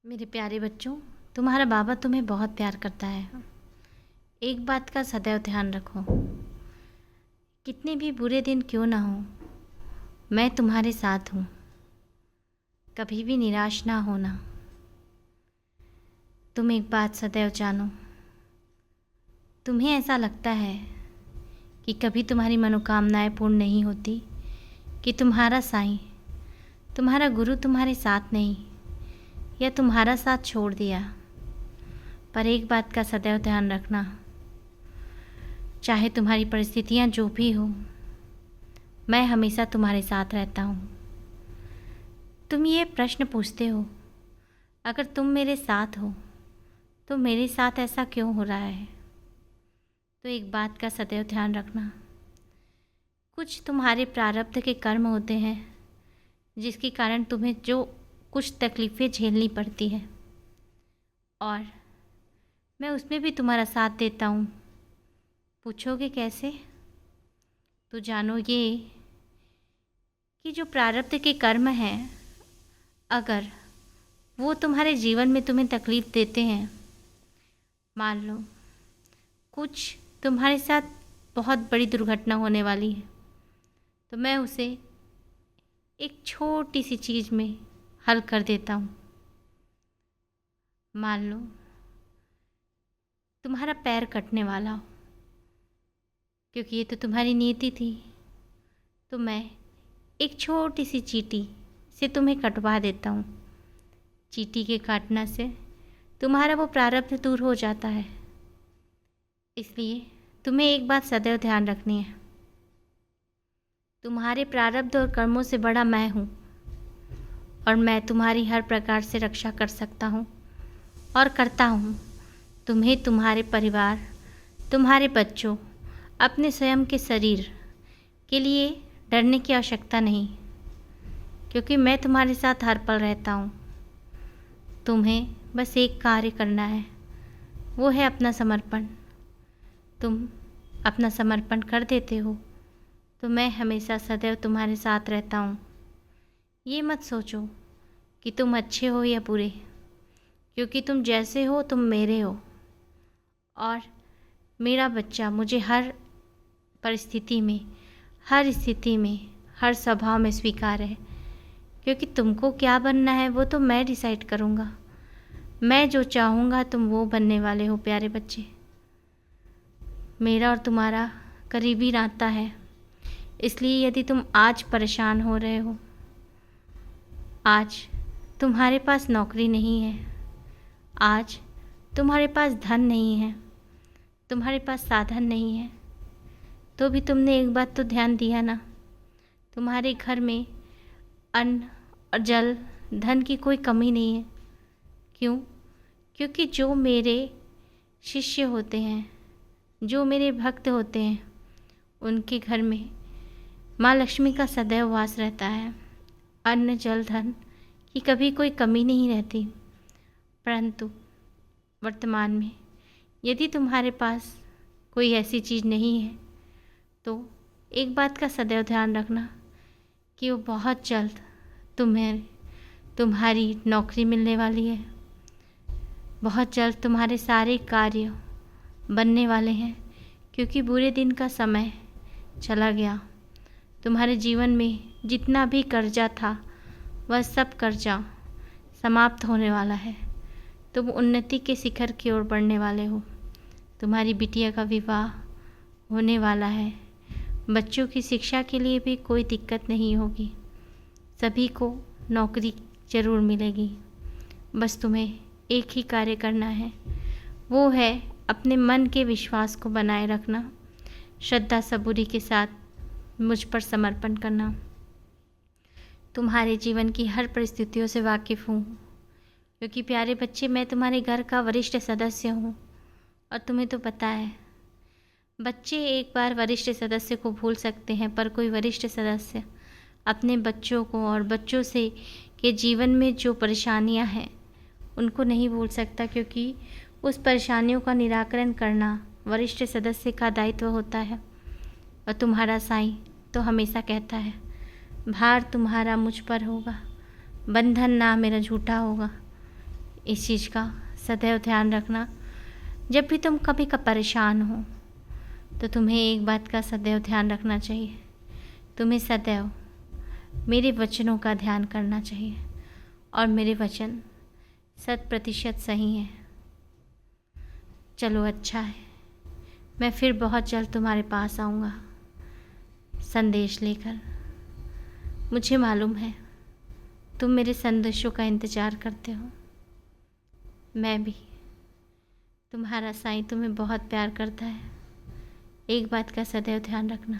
मेरे प्यारे बच्चों, तुम्हारा बाबा तुम्हें बहुत प्यार करता है। एक बात का सदैव ध्यान रखो, कितने भी बुरे दिन क्यों ना हो, मैं तुम्हारे साथ हूँ। कभी भी निराश ना होना। तुम एक बात सदैव जानो, तुम्हें ऐसा लगता है कि कभी तुम्हारी मनोकामनाएं पूर्ण नहीं होती, कि तुम्हारा साईं, तुम्हारा गुरु तुम्हारे साथ नहीं, या तुम्हारा साथ छोड़ दिया। पर एक बात का सदैव ध्यान रखना, चाहे तुम्हारी परिस्थितियां जो भी हो, मैं हमेशा तुम्हारे साथ रहता हूँ। तुम ये प्रश्न पूछते हो, अगर तुम मेरे साथ हो तो मेरे साथ ऐसा क्यों हो रहा है? तो एक बात का सदैव ध्यान रखना, कुछ तुम्हारे प्रारब्ध के कर्म होते हैं जिसके कारण तुम्हें जो कुछ तकलीफ़ें झेलनी पड़ती है, और मैं उसमें भी तुम्हारा साथ देता हूँ। पूछोगे कैसे? तो जानो ये कि जो प्रारब्ध के कर्म हैं, अगर वो तुम्हारे जीवन में तुम्हें तकलीफ़ देते हैं, मान लो कुछ तुम्हारे साथ बहुत बड़ी दुर्घटना होने वाली है, तो मैं उसे एक छोटी सी चीज़ में हल कर देता हूँ। मान लो तुम्हारा पैर कटने वाला हो, क्योंकि ये तो तुम्हारी नीति थी, तो मैं एक छोटी सी चींटी से तुम्हें कटवा देता हूँ। चींटी के काटने से तुम्हारा वो प्रारब्ध दूर हो जाता है। इसलिए तुम्हें एक बात सदैव ध्यान रखनी है, तुम्हारे प्रारब्ध और कर्मों से बड़ा मैं हूँ, और मैं तुम्हारी हर प्रकार से रक्षा कर सकता हूँ और करता हूँ। तुम्हें तुम्हारे परिवार, तुम्हारे बच्चों, अपने स्वयं के शरीर के लिए डरने की आवश्यकता नहीं, क्योंकि मैं तुम्हारे साथ हर पल रहता हूँ। तुम्हें बस एक कार्य करना है, वो है अपना समर्पण। तुम अपना समर्पण कर देते हो तो मैं हमेशा सदैव तुम्हारे साथ रहता हूँ। ये मत सोचो कि तुम अच्छे हो या बुरे, क्योंकि तुम जैसे हो तुम मेरे हो, और मेरा बच्चा मुझे हर परिस्थिति में, हर स्थिति में, हर स्वभाव में स्वीकार है। क्योंकि तुमको क्या बनना है वो तो मैं डिसाइड करूँगा। मैं जो चाहूँगा तुम वो बनने वाले हो। प्यारे बच्चे, मेरा और तुम्हारा करीबी नाता है। इसलिए यदि तुम आज परेशान हो रहे हो, आज तुम्हारे पास नौकरी नहीं है, आज तुम्हारे पास धन नहीं है, तुम्हारे पास साधन नहीं है, तो भी तुमने एक बात तो ध्यान दिया ना, तुम्हारे घर में अन्न और जल, धन की कोई कमी नहीं है। क्यों? क्योंकि जो मेरे शिष्य होते हैं, जो मेरे भक्त होते हैं, उनके घर में माँ लक्ष्मी का सदैव वास रहता है। अन्न जल धन की कभी कोई कमी नहीं रहती। परंतु वर्तमान में यदि तुम्हारे पास कोई ऐसी चीज़ नहीं है, तो एक बात का सदैव ध्यान रखना कि वो बहुत जल्द तुम्हारी नौकरी मिलने वाली है। बहुत जल्द तुम्हारे सारे कार्य बनने वाले हैं, क्योंकि बुरे दिन का समय चला गया। तुम्हारे जीवन में जितना भी कर्जा था, वह सब कर्जा समाप्त होने वाला है। तुम उन्नति के शिखर की ओर बढ़ने वाले हो। तुम्हारी बिटिया का विवाह होने वाला है। बच्चों की शिक्षा के लिए भी कोई दिक्कत नहीं होगी। सभी को नौकरी ज़रूर मिलेगी। बस तुम्हें एक ही कार्य करना है, वो है अपने मन के विश्वास को बनाए रखना, श्रद्धा सबूरी के साथ मुझ पर समर्पण करना। तुम्हारे जीवन की हर परिस्थितियों से वाकिफ़ हूँ, क्योंकि प्यारे बच्चे, मैं तुम्हारे घर का वरिष्ठ सदस्य हूँ। और तुम्हें तो पता है, बच्चे एक बार वरिष्ठ सदस्य को भूल सकते हैं, पर कोई वरिष्ठ सदस्य अपने बच्चों को और बच्चों से के जीवन में जो परेशानियां हैं उनको नहीं भूल सकता, क्योंकि उस परेशानियों का निराकरण करना वरिष्ठ सदस्य का दायित्व होता है। और तुम्हारा साईं तो हमेशा कहता है, भार तुम्हारा मुझ पर होगा, बंधन ना मेरा झूठा होगा। इस चीज़ का सदैव ध्यान रखना, जब भी तुम कभी का परेशान हो तो तुम्हें एक बात का सदैव ध्यान रखना चाहिए, तुम्हें सदैव मेरे वचनों का ध्यान करना चाहिए और मेरे वचन 100% सही हैं। चलो अच्छा है, मैं फिर बहुत जल्द तुम्हारे पास आऊँगा संदेश लेकर। मुझे मालूम है तुम मेरे संदेशों का इंतज़ार करते हो। मैं भी, तुम्हारा साईं तुम्हें बहुत प्यार करता है। एक बात का सदैव ध्यान रखना।